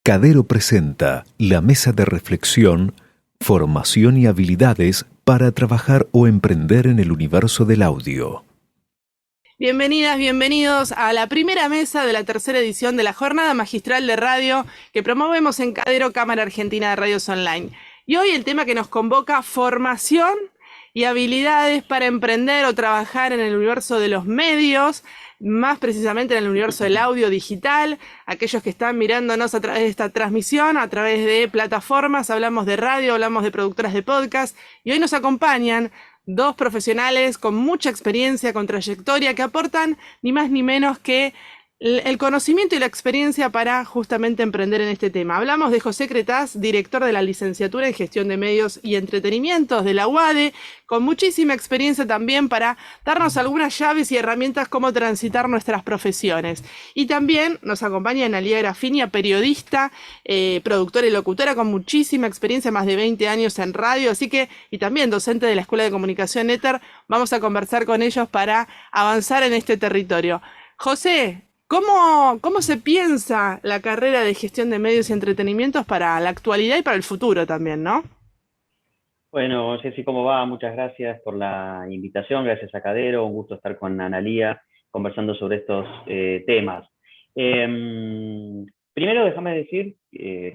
Cadero presenta la mesa de reflexión, formación y habilidades para trabajar o emprender en el universo del audio. Bienvenidas, bienvenidos a la primera mesa de la tercera edición de la Jornada Magistral de Radio que promovemos en Cadero, Cámara Argentina de Radios Online. Y hoy el tema que nos convoca, formación y habilidades para emprender o trabajar en el universo de los medios, más precisamente en el universo del audio digital. Aquellos que están mirándonos a través de esta transmisión, a través de plataformas, hablamos de radio, hablamos de productoras de podcast, y hoy nos acompañan dos profesionales con mucha experiencia, con trayectoria, que aportan ni más ni menos que el conocimiento y la experiencia para justamente emprender en este tema. Hablamos de José Cretaz, director de la licenciatura en Gestión de Medios y Entretenimientos de la UADE, con muchísima experiencia también para darnos algunas llaves y herramientas cómo transitar nuestras profesiones. Y también nos acompaña Analía Grafinia, periodista, productora y locutora con muchísima experiencia, más de 20 años en radio, así que, y también docente de la Escuela de Comunicación ETER. Vamos a conversar con ellos para avanzar en este territorio. José, ¿cómo se piensa la carrera de gestión de medios y entretenimientos para la actualidad y para el futuro también, ¿no? Bueno, Ceci, ¿cómo va? Muchas gracias por la invitación, gracias a Cadero, un gusto estar con Analía conversando sobre estos temas. Primero déjame decir,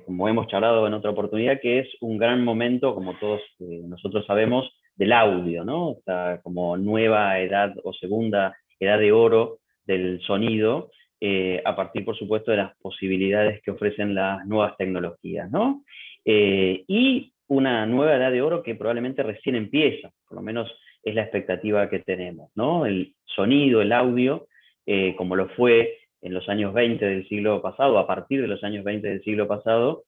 como hemos charlado en otra oportunidad, que es un gran momento, como todos nosotros sabemos, del audio, ¿no? Esta como nueva edad o segunda edad de oro del sonido, a partir, por supuesto, de las posibilidades que ofrecen las nuevas tecnologías, ¿no? Y una nueva edad de oro que probablemente recién empieza, por lo menos es la expectativa que tenemos, ¿no? El sonido, el audio, como lo fue en los años 20 del siglo pasado, a partir de los años 20 del siglo pasado,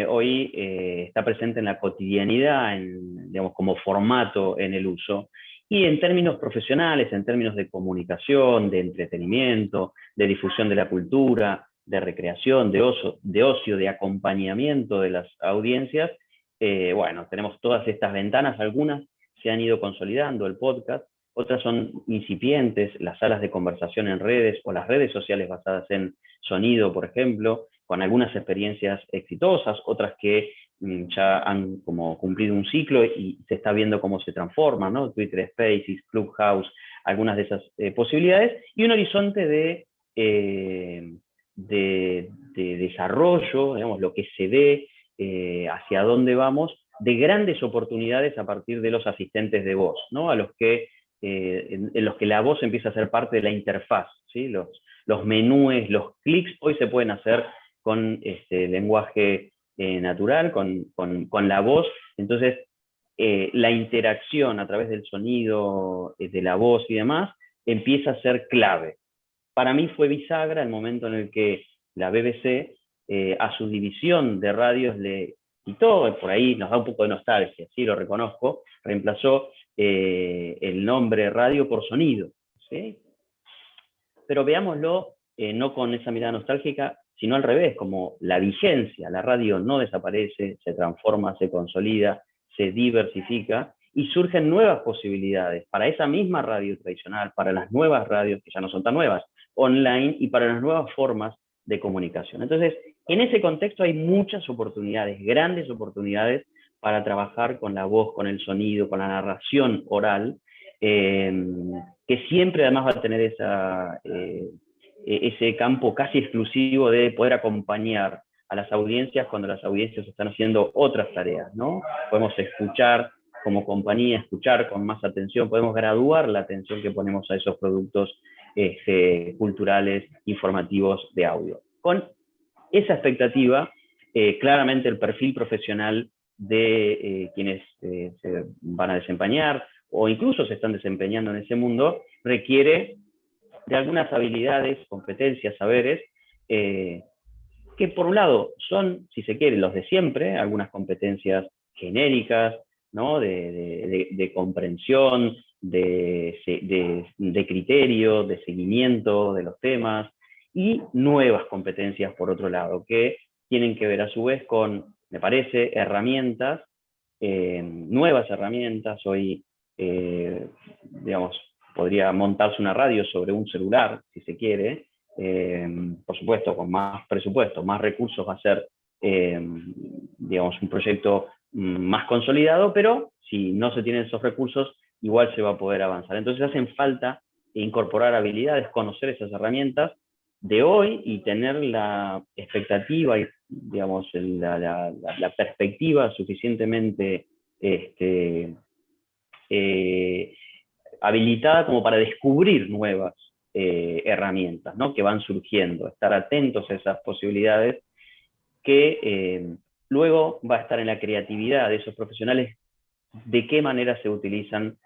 hoy está presente en la cotidianidad, digamos, como formato en el uso. Y en términos profesionales, en términos de comunicación, de entretenimiento, de difusión de la cultura, de recreación, de ocio, de acompañamiento de las audiencias, bueno, tenemos todas estas ventanas, algunas se han ido consolidando, el podcast, otras son incipientes, las salas de conversación en redes o las redes sociales basadas en sonido, por ejemplo, con algunas experiencias exitosas, otras que ya han como cumplido un ciclo y se está viendo cómo se transforman, ¿no? Twitter Spaces, Clubhouse, algunas de esas posibilidades, y un horizonte de desarrollo, digamos, lo que se ve, hacia dónde vamos, de grandes oportunidades a partir de los asistentes de voz, ¿no? A los que, en los que la voz empieza a ser parte de la interfaz, ¿sí? Los menúes, los clics, hoy se pueden hacer con lenguaje natural, con la voz. Entonces, la interacción a través del sonido, de la voz y demás, empieza a ser clave. Para mí fue bisagra el momento en el que la BBC a su división de radios le quitó, por ahí nos da un poco de nostalgia, sí lo reconozco, reemplazó el nombre radio por sonido, ¿sí? Pero veámoslo no con esa mirada nostálgica, sino al revés, como la vigencia. La radio no desaparece, se transforma, se consolida, se diversifica y surgen nuevas posibilidades para esa misma radio tradicional, para las nuevas radios, que ya no son tan nuevas, online, y para las nuevas formas de comunicación. Entonces, en ese contexto hay muchas oportunidades, grandes oportunidades para trabajar con la voz, con el sonido, con la narración oral, que siempre además va a tener ese campo casi exclusivo de poder acompañar a las audiencias cuando las audiencias están haciendo otras tareas, ¿no? Podemos escuchar como compañía, escuchar con más atención, podemos graduar la atención que ponemos a esos productos culturales, informativos de audio. Con esa expectativa, claramente el perfil profesional de quienes se van a desempeñar o incluso se están desempeñando en ese mundo requiere de algunas habilidades, competencias, saberes, que por un lado son, si se quiere, los de siempre, algunas competencias genéricas, ¿no? de comprensión, de criterio, de seguimiento de los temas, y nuevas competencias por otro lado, que tienen que ver a su vez con, me parece, herramientas, nuevas herramientas. Hoy, digamos, podría montarse una radio sobre un celular, si se quiere, por supuesto, con más presupuesto, más recursos va a ser, digamos, un proyecto más consolidado, pero si no se tienen esos recursos, igual se va a poder avanzar. Entonces hacen falta incorporar habilidades, conocer esas herramientas de hoy y tener la expectativa y, digamos, la perspectiva suficientemente habilitada como para descubrir nuevas herramientas, ¿no? Que van surgiendo, estar atentos a esas posibilidades que luego va a estar en la creatividad de esos profesionales, de qué manera se utilizan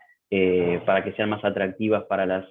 para que sean más atractivas para las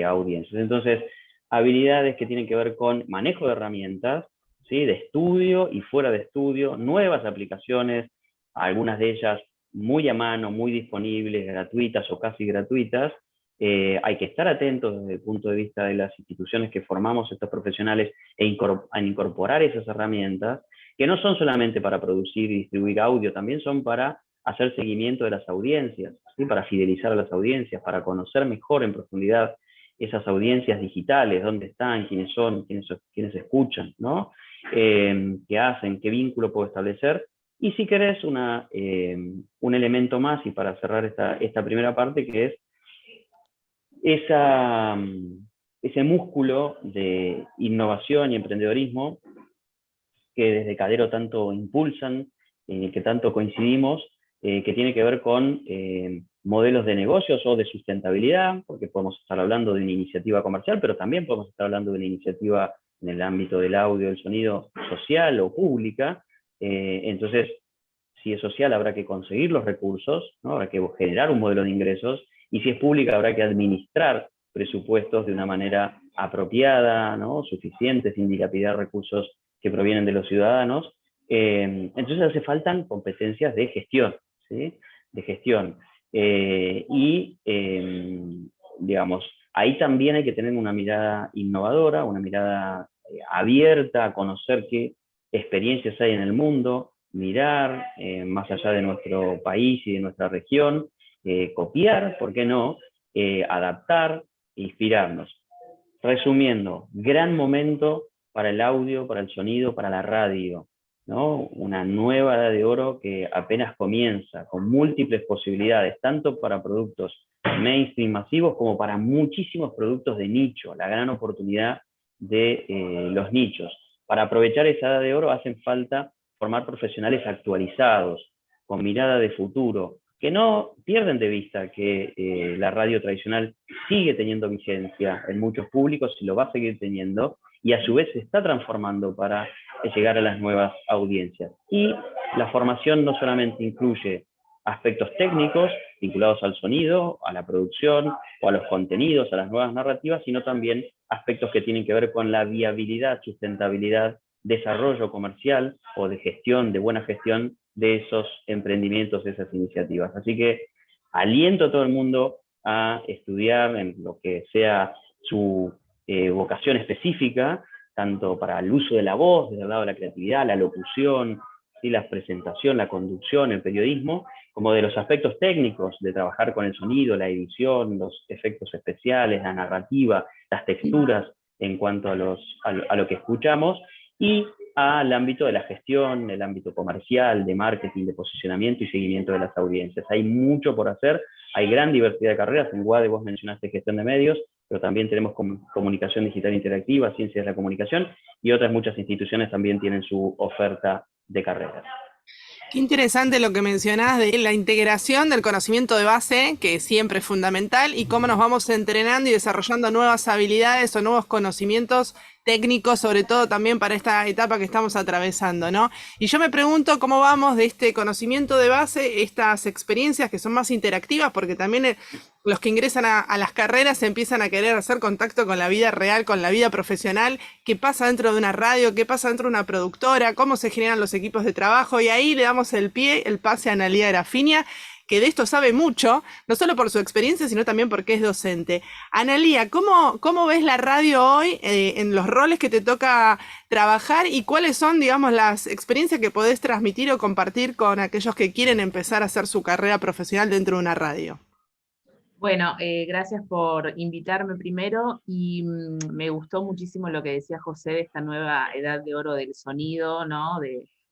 audiencias. Entonces, habilidades que tienen que ver con manejo de herramientas, ¿sí? De estudio y fuera de estudio, nuevas aplicaciones, algunas de ellas muy a mano, muy disponibles, gratuitas o casi gratuitas. Hay que estar atentos desde el punto de vista de las instituciones que formamos estos profesionales en incorporar esas herramientas, que no son solamente para producir y distribuir audio, también son para hacer seguimiento de las audiencias, ¿sí? Para fidelizar a las audiencias, para conocer mejor en profundidad esas audiencias digitales, dónde están, quiénes son, quiénes escuchan, ¿no? Qué hacen, qué vínculo puedo establecer. Y si querés un elemento más, y para cerrar esta primera parte, que es ese músculo de innovación y emprendedorismo que desde Cadero tanto impulsan, que tanto coincidimos, que tiene que ver con modelos de negocios o de sustentabilidad, porque podemos estar hablando de una iniciativa comercial, pero también podemos estar hablando de una iniciativa en el ámbito del audio, del sonido, social o pública. Entonces, si es social, habrá que conseguir los recursos, ¿no? Habrá que generar un modelo de ingresos, y si es pública, habrá que administrar presupuestos de una manera apropiada, ¿no? Suficiente, sin dilapidar recursos que provienen de los ciudadanos. Entonces hace falta competencias de gestión, ¿sí? De gestión. Digamos, ahí también hay que tener una mirada innovadora, una mirada abierta a conocer qué experiencias hay en el mundo, mirar más allá de nuestro país y de nuestra región, copiar, ¿por qué no? Adaptar, inspirarnos. Resumiendo, gran momento para el audio, para el sonido, para la radio, ¿no? Una nueva edad de oro que apenas comienza, con múltiples posibilidades, tanto para productos mainstream masivos como para muchísimos productos de nicho, la gran oportunidad de los nichos. Para aprovechar esa edad de oro hacen falta formar profesionales actualizados, con mirada de futuro, que no pierden de vista que la radio tradicional sigue teniendo vigencia en muchos públicos y lo va a seguir teniendo, y a su vez se está transformando para llegar a las nuevas audiencias. Y la formación no solamente incluye aspectos técnicos vinculados al sonido, a la producción o a los contenidos, a las nuevas narrativas, sino también aspectos que tienen que ver con la viabilidad, sustentabilidad, desarrollo comercial o de gestión, de buena gestión de esos emprendimientos, de esas iniciativas. Así que aliento a todo el mundo a estudiar en lo que sea su vocación específica, tanto para el uso de la voz, desde el lado de la creatividad, la locución, ¿sí? La presentación, la conducción, el periodismo, como de los aspectos técnicos de trabajar con el sonido, la edición, los efectos especiales, la narrativa, las texturas en cuanto a lo que escuchamos, y al ámbito de la gestión, el ámbito comercial, de marketing, de posicionamiento y seguimiento de las audiencias. Hay mucho por hacer, hay gran diversidad de carreras. En UADE vos mencionaste gestión de medios, pero también tenemos comunicación digital interactiva, ciencias de la comunicación, y otras muchas instituciones también tienen su oferta de carreras. Qué interesante lo que mencionás de la integración del conocimiento de base, que siempre es fundamental, y cómo nos vamos entrenando y desarrollando nuevas habilidades o nuevos conocimientos técnicos, sobre todo también para esta etapa que estamos atravesando, ¿no? Y yo me pregunto cómo vamos de este conocimiento de base, estas experiencias que son más interactivas, porque también los que ingresan a las carreras empiezan a querer hacer contacto con la vida real, con la vida profesional, qué pasa dentro de una radio, qué pasa dentro de una productora, cómo se generan los equipos de trabajo, y ahí le damos el pase a Analía Grafinia, que de esto sabe mucho, no solo por su experiencia, sino también porque es docente. Analía, ¿cómo ves la radio hoy en los roles que te toca trabajar, y cuáles son, digamos, las experiencias que podés transmitir o compartir con aquellos que quieren empezar a hacer su carrera profesional dentro de una radio? Bueno, gracias por invitarme primero y me gustó muchísimo lo que decía José de esta nueva edad de oro del sonido, ¿no?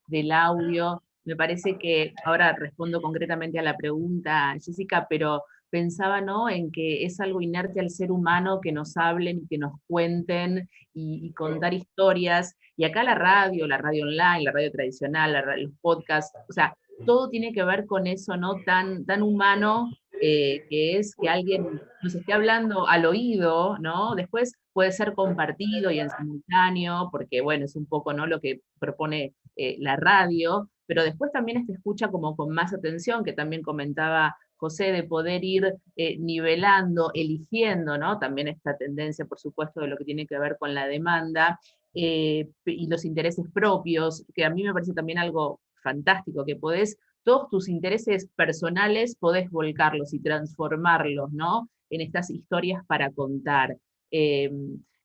Del audio. Me parece que, ahora respondo concretamente a la pregunta, Jessica, pero pensaba, ¿no? En que es algo inerte al ser humano que nos hablen y que nos cuenten y contar historias. Y acá la radio online, la radio tradicional, los podcasts, o sea, todo tiene que ver con eso, ¿no? Tan humano, que es que alguien nos esté hablando al oído, ¿no? Después puede ser compartido y en simultáneo, porque bueno, es un poco, ¿no? Lo que propone la radio, pero después también se escucha como con más atención, que también comentaba José, de poder ir nivelando, eligiendo, ¿no? También esta tendencia, por supuesto, de lo que tiene que ver con la demanda, y los intereses propios, que a mí me parece también algo fantástico, que podés todos tus intereses personales podés volcarlos y transformarlos, ¿no? En estas historias para contar. Eh,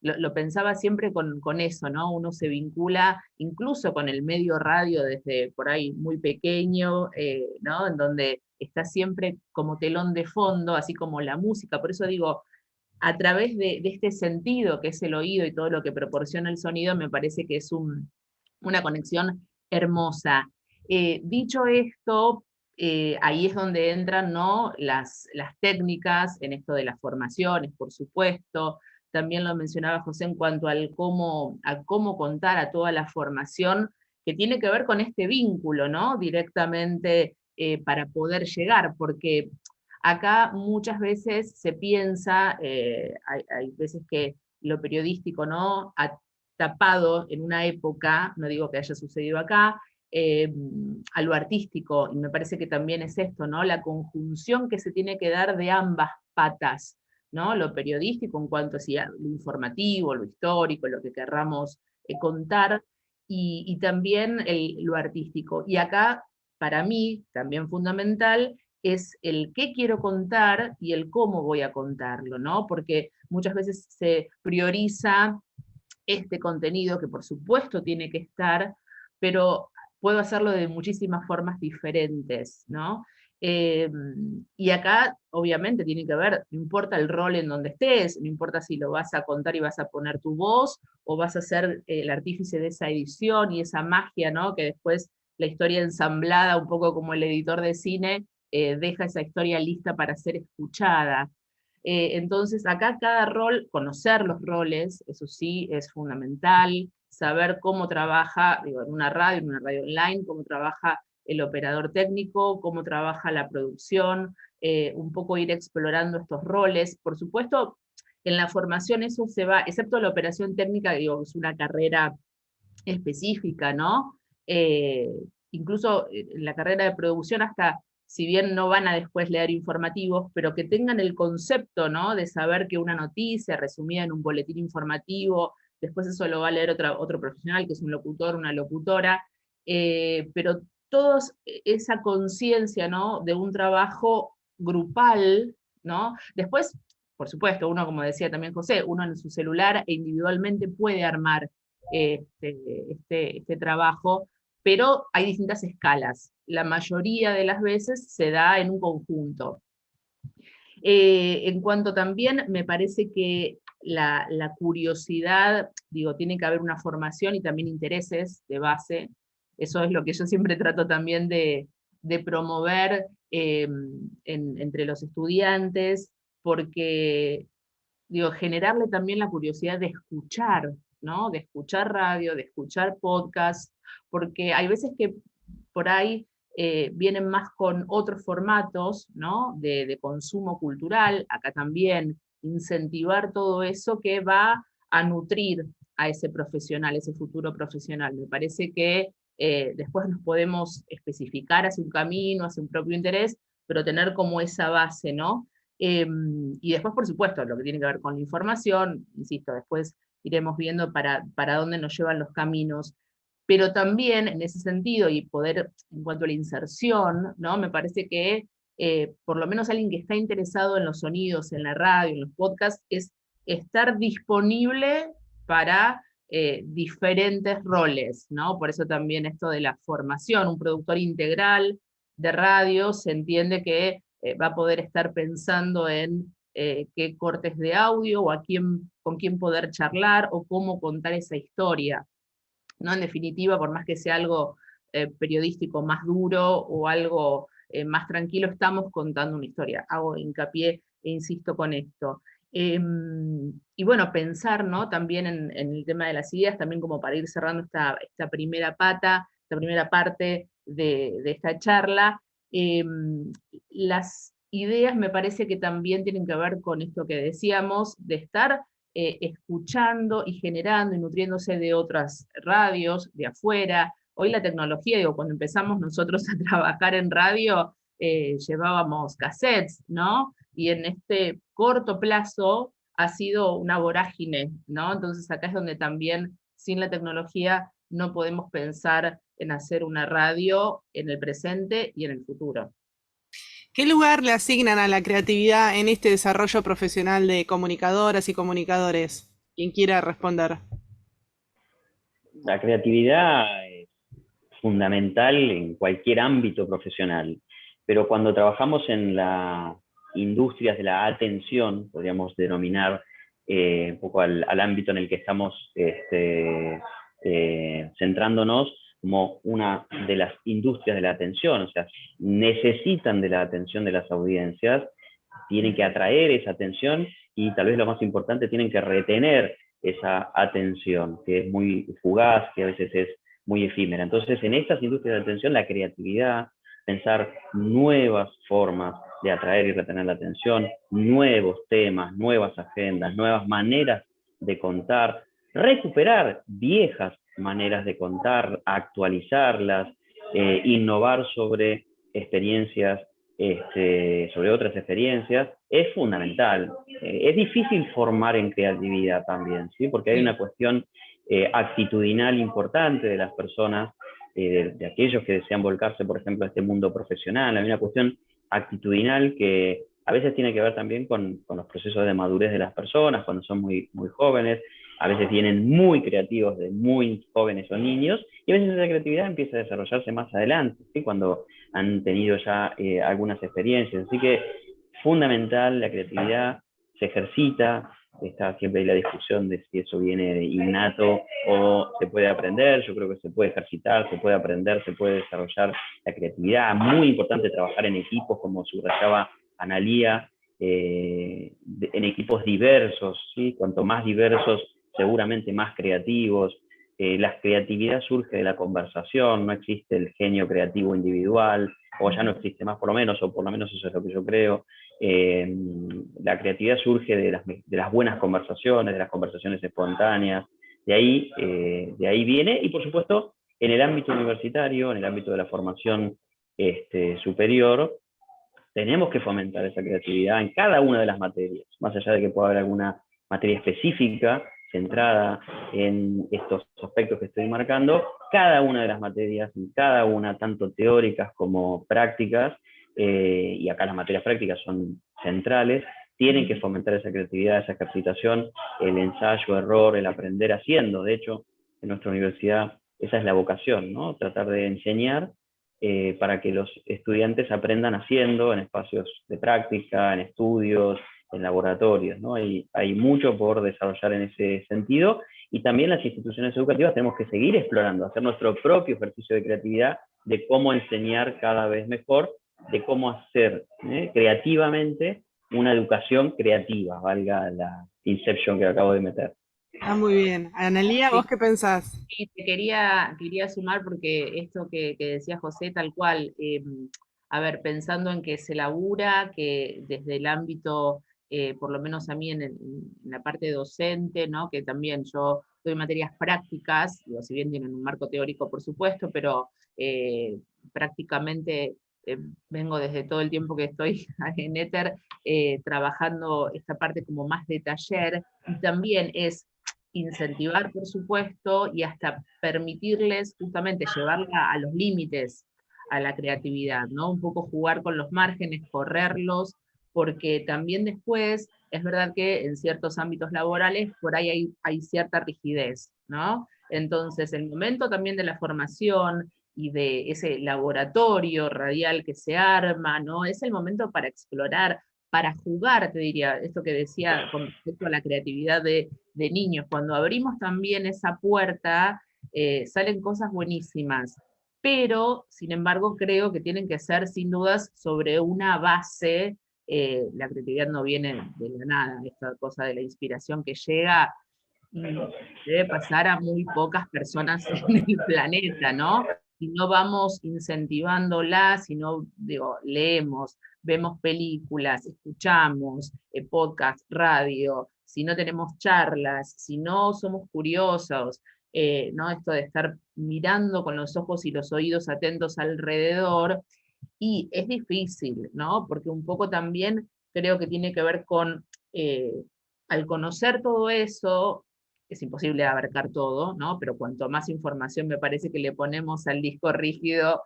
lo pensaba siempre con eso, ¿no? Uno se vincula incluso con el medio radio desde por ahí muy pequeño, ¿no? En donde está siempre como telón de fondo, así como la música. Por eso digo, a través de este sentido que es el oído y todo lo que proporciona el sonido, me parece que es una conexión hermosa. Dicho esto, ahí es donde entran, ¿no? las técnicas en esto de las formaciones, por supuesto. También lo mencionaba José en cuanto a cómo contar a toda la formación, que tiene que ver con este vínculo, ¿no? Directamente, para poder llegar, porque acá muchas veces se piensa, hay veces que lo periodístico, ¿no? Ha tapado en una época, no digo que haya sucedido acá, a lo artístico, y me parece que también es esto, ¿no? La conjunción que se tiene que dar de ambas patas, ¿no? Lo periodístico en cuanto a lo informativo, lo histórico, lo que querramos contar, y también lo artístico. Y acá, para mí, también fundamental, es el qué quiero contar y el cómo voy a contarlo, ¿no? Porque muchas veces se prioriza este contenido, que por supuesto tiene que estar, pero puedo hacerlo de muchísimas formas diferentes, ¿no? Eh, y acá, obviamente, tiene que ver, no importa el rol en donde estés, no importa si lo vas a contar y vas a poner tu voz, o vas a ser el artífice de esa edición y esa magia, ¿no? Que después la historia ensamblada, un poco como el editor de cine, deja esa historia lista para ser escuchada. Entonces, acá cada rol, conocer los roles, eso sí, es fundamental, saber cómo trabaja, digo, en una radio online, cómo trabaja el operador técnico, cómo trabaja la producción, un poco ir explorando estos roles. Por supuesto, en la formación eso se va, excepto la operación técnica, digo, es una carrera específica, ¿no? Eh, Incluso en la carrera de producción, hasta si bien no van a después leer informativos, pero que tengan el concepto, ¿no? De saber que una noticia resumida en un boletín informativo, después eso lo va a leer otro profesional, que es un locutor, una locutora, pero todos esa conciencia, ¿no? De un trabajo grupal, ¿no? Después, por supuesto, uno, como decía también José, uno en su celular e individualmente puede armar este trabajo, pero hay distintas escalas. La mayoría de las veces se da en un conjunto. En cuanto también me parece que la curiosidad, digo, tiene que haber una formación y también intereses de base. Eso es lo que yo siempre trato también de promover entre los estudiantes, porque digo, generarle también la curiosidad de escuchar, ¿no? De escuchar radio, de escuchar podcast, porque hay veces que por ahí vienen más con otros formatos, ¿no? De consumo cultural, acá también incentivar todo eso que va a nutrir a ese profesional, ese futuro profesional. Me parece que después nos podemos especificar hacia un camino, hacia un propio interés, pero tener como esa base, ¿no? Y después, por supuesto, lo que tiene que ver con la información, insisto, después iremos viendo para dónde nos llevan los caminos, pero también en ese sentido, y poder, en cuanto a la inserción, ¿no? Me parece que por lo menos alguien que está interesado en los sonidos, en la radio, en los podcasts, es estar disponible para diferentes roles, ¿no? Por eso también esto de la formación, un productor integral de radio, se entiende que va a poder estar pensando en qué cortes de audio, o con quién poder charlar, o cómo contar esa historia, ¿no? En definitiva, por más que sea algo periodístico más duro o algo más tranquilo, estamos contando una historia. Hago hincapié e insisto con esto. Y bueno, pensar, ¿no?, también en el tema de las ideas, también como para ir cerrando esta primera pata, esta primera parte de esta charla. Las ideas me parece que también tienen que ver con esto que decíamos, de estar escuchando y generando y nutriéndose de otras radios, de afuera. Hoy la tecnología, digo, cuando empezamos nosotros a trabajar en radio, llevábamos cassettes, ¿no? Y en este corto plazo ha sido una vorágine, ¿no? Entonces acá es donde también, sin la tecnología, no podemos pensar en hacer una radio en el presente y en el futuro. ¿Qué lugar le asignan a la creatividad en este desarrollo profesional de comunicadoras y comunicadores? Quien quiera responder. La creatividad es fundamental en cualquier ámbito profesional, pero cuando trabajamos en las industrias de la atención, podríamos denominar un poco al ámbito en el que estamos centrándonos, como una de las industrias de la atención, o sea, necesitan de la atención de las audiencias, tienen que atraer esa atención y tal vez lo más importante, tienen que retener esa atención, que es muy fugaz, que a veces es muy efímera. Entonces, en estas industrias de atención, la creatividad, pensar nuevas formas de atraer y retener la atención, nuevos temas, nuevas agendas, nuevas maneras de contar, recuperar viejas maneras de contar, actualizarlas, innovar sobre experiencias, sobre otras experiencias, es fundamental. Es difícil formar en creatividad también, ¿sí? Porque hay una cuestión actitudinal importante de las personas, de aquellos que desean volcarse, por ejemplo, a este mundo profesional. Hay una cuestión actitudinal que a veces tiene que ver también con los procesos de madurez de las personas, cuando son muy, muy jóvenes. A veces vienen muy creativos de muy jóvenes o niños, y a veces esa creatividad empieza a desarrollarse más adelante, ¿sí? Cuando han tenido ya algunas experiencias. Así que fundamental, la creatividad se ejercita, está siempre ahí la discusión de si eso viene de innato o se puede aprender. Yo creo que se puede ejercitar, se puede aprender, se puede desarrollar la creatividad. Muy importante trabajar en equipos, como subrayaba Analía, en equipos diversos, ¿sí? Cuanto más diversos, seguramente más creativos. La creatividad surge de la conversación, no existe el genio creativo individual, o ya no existe más por lo menos, o por lo menos eso es lo que yo creo. La creatividad surge de las buenas conversaciones, de las conversaciones espontáneas, de ahí viene, y por supuesto en el ámbito universitario, en el ámbito de la formación superior, tenemos que fomentar esa creatividad en cada una de las materias, más allá de que pueda haber alguna materia específica centrada en estos aspectos que estoy marcando. Cada una de las materias, cada una, tanto teóricas como prácticas, y acá las materias prácticas son centrales, tienen que fomentar esa creatividad, esa ejercitación, el ensayo, error, el aprender haciendo. De hecho, en nuestra universidad esa es la vocación, ¿no? Tratar de enseñar para que los estudiantes aprendan haciendo, en espacios de práctica, en estudios, en laboratorios, ¿no? Hay mucho por desarrollar en ese sentido, y también las instituciones educativas tenemos que seguir explorando, hacer nuestro propio ejercicio de creatividad, de cómo enseñar cada vez mejor, de cómo hacer creativamente una educación creativa, valga la inception que acabo de meter. Ah, muy bien. Analía, ¿vos Sí, qué pensás? sí, quería sumar, porque esto que decía José, tal cual, a ver, pensando en que se labura, que desde el ámbito, por lo menos a mí en la parte docente, ¿no? Que también yo doy materias prácticas, digo, si bien tienen un marco teórico, por supuesto, pero prácticamente vengo desde todo el tiempo que estoy en Éter trabajando esta parte como más de taller, y también es incentivar, por supuesto, y hasta permitirles justamente llevarla a los límites a la creatividad, ¿no? Un poco jugar con los márgenes, correrlos, porque también después es verdad que en ciertos ámbitos laborales por ahí hay cierta rigidez, ¿no? Entonces, el momento también de la formación, y de ese laboratorio radial que se arma, ¿no? Es el momento para explorar, para jugar, te diría, esto que decía con respecto a la creatividad de niños. Cuando abrimos también esa puerta, salen cosas buenísimas, pero, sin embargo, creo que tienen que ser, sin dudas, sobre una base. La creatividad no viene de la nada, esta cosa de la inspiración que llega y debe pasar a muy pocas personas en el planeta, ¿no? Si no vamos incentivándola, si no, digo, leemos, vemos películas, escuchamos podcast, radio, si no tenemos charlas, si no somos curiosos, ¿no? Esto de estar mirando con los ojos y los oídos atentos alrededor, y es difícil, ¿no? Porque un poco también creo que tiene que ver con, al conocer todo eso, es imposible abarcar todo, ¿no? Pero cuanto más información me parece que le ponemos al disco rígido,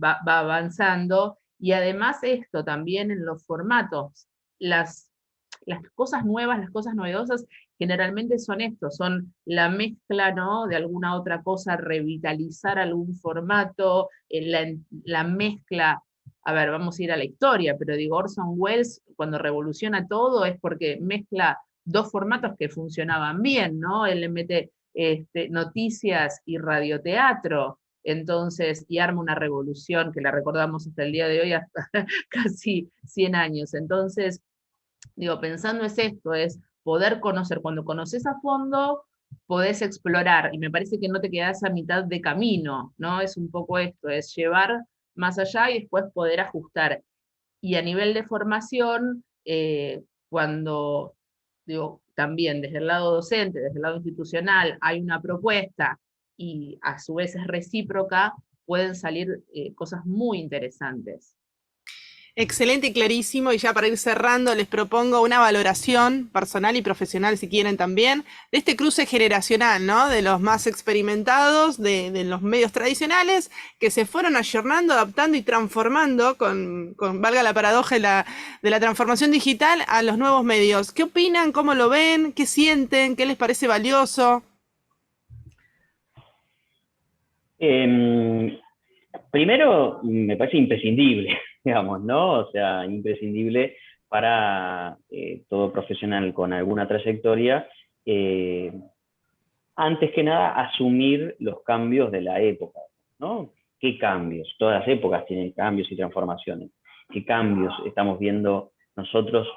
va avanzando. Y además esto también en los formatos, las, las cosas nuevas, las cosas novedosas, generalmente son esto, son la mezcla, ¿no? De alguna otra cosa, revitalizar algún formato, la mezcla. A ver, vamos a ir a la historia, pero digo, Orson Welles, cuando revoluciona todo, es porque mezcla dos formatos que funcionaban bien, ¿no? Él le mete noticias y radioteatro, entonces, y arma una revolución que la recordamos hasta el día de hoy, hasta casi 100 años. Entonces, digo, pensando es esto, es poder conocer, cuando conoces a fondo, podés explorar, y me parece que no te quedás a mitad de camino, ¿no? Es un poco esto, es llevar más allá y después poder ajustar. Y a nivel de formación, cuando, digo, también desde el lado docente, desde el lado institucional, hay una propuesta y a su vez es recíproca, pueden salir cosas muy interesantes. Excelente y clarísimo. Y ya para ir cerrando, les propongo una valoración personal y profesional, si quieren también, de este cruce generacional, ¿no? De los más experimentados, de los medios tradicionales, que se fueron ayornando, adaptando y transformando, valga la paradoja de la transformación digital, a los nuevos medios. ¿Qué opinan? ¿Cómo lo ven? ¿Qué sienten? ¿Qué les parece valioso? Primero, me parece imprescindible, digamos, ¿no? O sea, imprescindible para todo profesional con alguna trayectoria, antes que nada, asumir los cambios de la época, ¿no? ¿Qué cambios? Todas las épocas tienen cambios y transformaciones. ¿Qué cambios estamos viendo nosotros,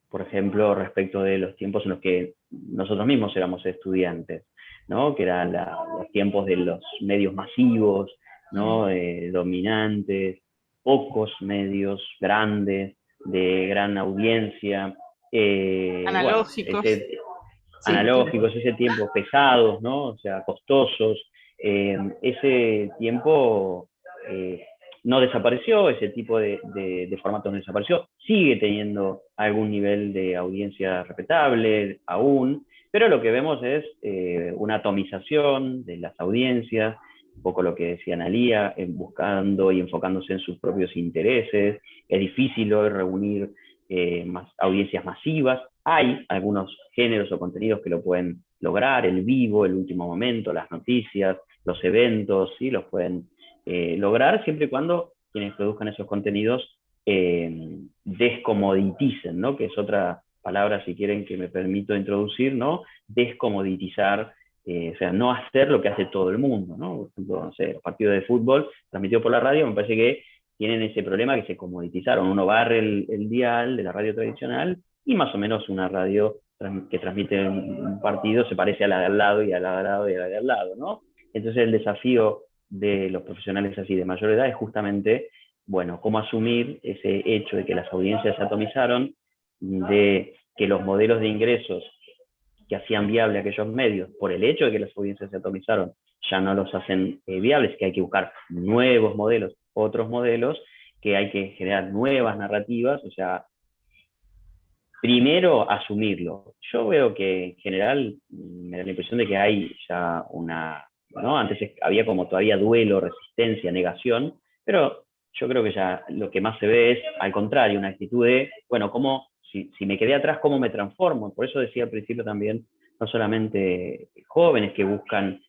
por ejemplo, respecto de los tiempos en los que nosotros mismos éramos estudiantes, ¿no? Que eran los tiempos de los medios masivos, ¿no? Dominantes, pocos medios grandes, de gran audiencia. Analógicos. Bueno, analógicos, ese tiempo pesados, ¿no? O sea, costosos. Ese tiempo no desapareció, ese tipo de formatos no desapareció, sigue teniendo algún nivel de audiencia respetable aún, pero lo que vemos es una atomización de las audiencias, un poco lo que decía Analía, buscando y enfocándose en sus propios intereses. Es difícil hoy reunir audiencias masivas. Hay algunos géneros o contenidos que lo pueden lograr, el vivo, el último momento, las noticias, los eventos, ¿sí? Los pueden lograr siempre y cuando quienes produzcan esos contenidos descomoditicen, ¿no? Que es otra palabra, si quieren, que me permito introducir, ¿no? Descomoditizar, o sea, no hacer lo que hace todo el mundo, ¿no? Por ejemplo, no sé, los partidos de fútbol transmitidos por la radio, me parece que tienen ese problema que se comoditizaron. Uno barre el dial de la radio tradicional y más o menos una radio que transmite un partido se parece a la de al lado y a la de al lado y a la de al lado, ¿no? Entonces el desafío de los profesionales así de mayor edad es justamente, bueno, cómo asumir ese hecho de que las audiencias se atomizaron, de que los modelos de ingresos que hacían viable aquellos medios, por el hecho de que las audiencias se atomizaron, ya no los hacen viables, que hay que buscar nuevos modelos, otros modelos, que hay que generar nuevas narrativas, o sea, primero asumirlo. Yo veo que en general me da la impresión de que hay ya ¿no? Antes había como todavía duelo, resistencia, negación, pero yo creo que ya lo que más se ve es, al contrario, una actitud de, bueno, si me quedé atrás, ¿cómo me transformo? Por eso decía al principio también, no solamente jóvenes que buscan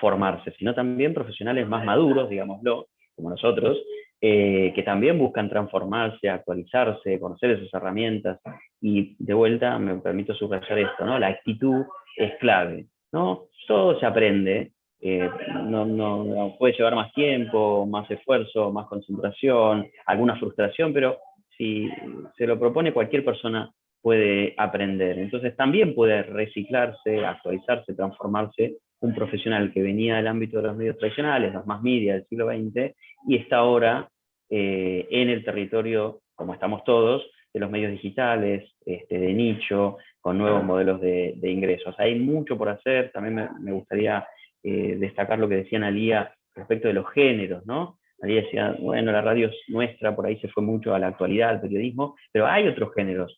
formarse, sino también profesionales más maduros, digámoslo, como nosotros, que también buscan transformarse, actualizarse, conocer esas herramientas. Y de vuelta me permito subrayar esto, ¿no? La actitud es clave, ¿no? Todo se aprende, no puede llevar más tiempo, más esfuerzo, más concentración, alguna frustración, pero si se lo propone, cualquier persona puede aprender. Entonces también puede reciclarse, actualizarse, transformarse un profesional que venía del ámbito de los medios tradicionales, los más media del siglo XX, y está ahora en el territorio, como estamos todos, de los medios digitales, de nicho, con nuevos modelos de ingresos. Hay mucho por hacer. También me gustaría destacar lo que decía Analía respecto de los géneros, ¿no? Analía decía, bueno, la radio nuestra por ahí se fue mucho a la actualidad, al periodismo, pero hay otros géneros.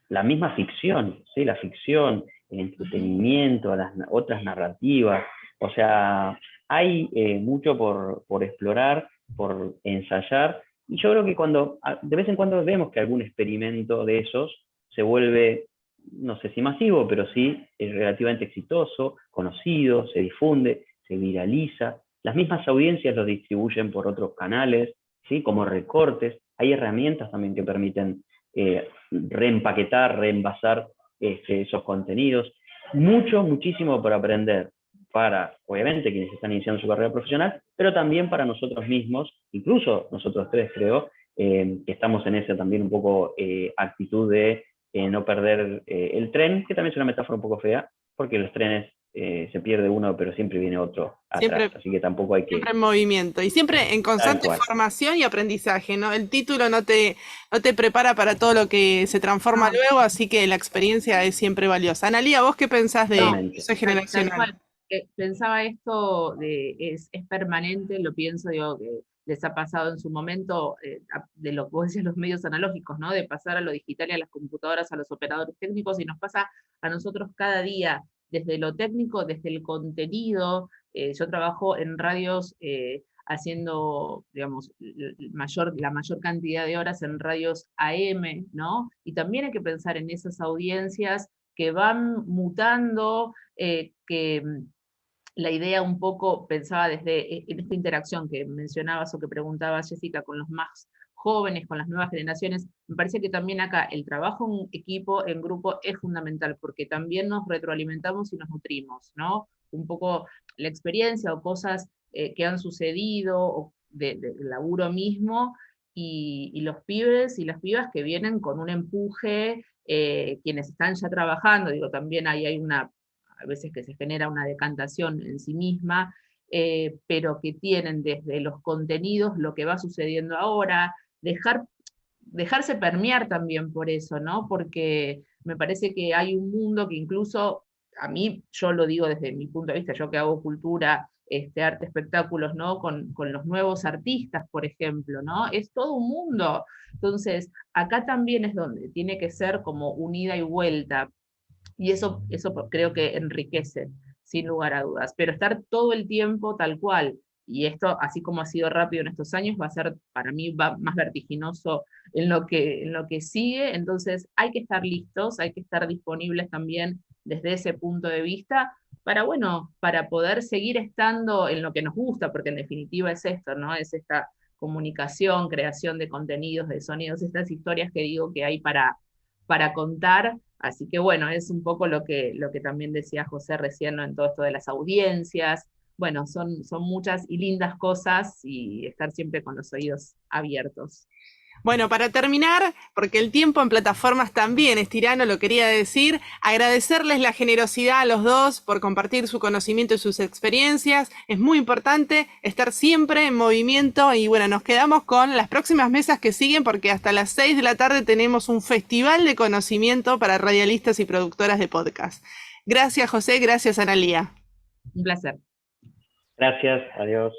La misma ficción, ¿sí? La ficción, el entretenimiento, las otras narrativas, o sea, hay mucho por explorar, por ensayar, y yo creo que cuando de vez en cuando vemos que algún experimento de esos se vuelve, no sé si masivo, pero sí relativamente exitoso, conocido, se difunde, se viraliza, las mismas audiencias los distribuyen por otros canales, ¿sí? Como recortes, hay herramientas también que permiten reempaquetar, reenvasar esos contenidos. Muchísimo por aprender para, obviamente, quienes están iniciando su carrera profesional, pero también para nosotros mismos, incluso nosotros tres creo, que estamos en esa también un poco actitud de no perder el tren, que también es una metáfora un poco fea, porque los trenes se pierde uno, pero siempre viene otro atrás, así que tampoco hay que... Siempre en movimiento y siempre en constante formación y aprendizaje, ¿no? El título no te prepara para todo lo que se transforma luego, así que la experiencia es siempre valiosa. Analía, ¿vos qué pensás de eso generacional? Pensaba esto es permanente, lo pienso, digo, que les ha pasado en su momento, de lo que vos decías, los medios analógicos, ¿no? De pasar a lo digital y a las computadoras, a los operadores técnicos, y nos pasa a nosotros cada día, desde lo técnico, desde el contenido. Yo trabajo en radios haciendo, digamos, la mayor cantidad de horas en radios AM, ¿no? Y también hay que pensar en esas audiencias que van mutando, que la idea un poco, pensaba desde en esta interacción que mencionabas o que preguntaba Jessica con los más jóvenes, con las nuevas generaciones, me parece que también acá el trabajo en equipo, en grupo, es fundamental, porque también nos retroalimentamos y nos nutrimos, ¿no? Un poco la experiencia o cosas que han sucedido, o del laburo mismo, y los pibes y las pibas que vienen con un empuje, quienes están ya trabajando, digo, también ahí hay a veces que se genera una decantación en sí misma, pero que tienen desde los contenidos lo que va sucediendo ahora, dejarse permear también por eso, ¿no? Porque me parece que hay un mundo que incluso, a mí, yo lo digo desde mi punto de vista, yo que hago cultura, arte, espectáculos, ¿no? Con los nuevos artistas, por ejemplo, ¿no? Es todo un mundo. Entonces, acá también es donde tiene que ser como un ida y vuelta, y eso creo que enriquece, sin lugar a dudas. Pero estar todo el tiempo tal cual, y esto, así como ha sido rápido en estos años, va a ser, para mí, va más vertiginoso en lo que sigue. Entonces hay que estar listos, hay que estar disponibles también desde ese punto de vista, para poder seguir estando en lo que nos gusta, porque en definitiva es esto, ¿no? Es esta comunicación, creación de contenidos, de sonidos, estas historias que digo que hay para contar. Así que bueno, es un poco lo que también decía José recién, ¿no? En todo esto de las audiencias. Bueno, son muchas y lindas cosas, y estar siempre con los oídos abiertos. Bueno, para terminar, porque el tiempo en plataformas también es tirano, lo quería decir, agradecerles la generosidad a los dos por compartir su conocimiento y sus experiencias. Es muy importante estar siempre en movimiento y bueno, nos quedamos con las próximas mesas que siguen, porque hasta las 6 de la tarde tenemos un festival de conocimiento para radialistas y productoras de podcast. Gracias, José, gracias, Analía. Un placer. Gracias, adiós.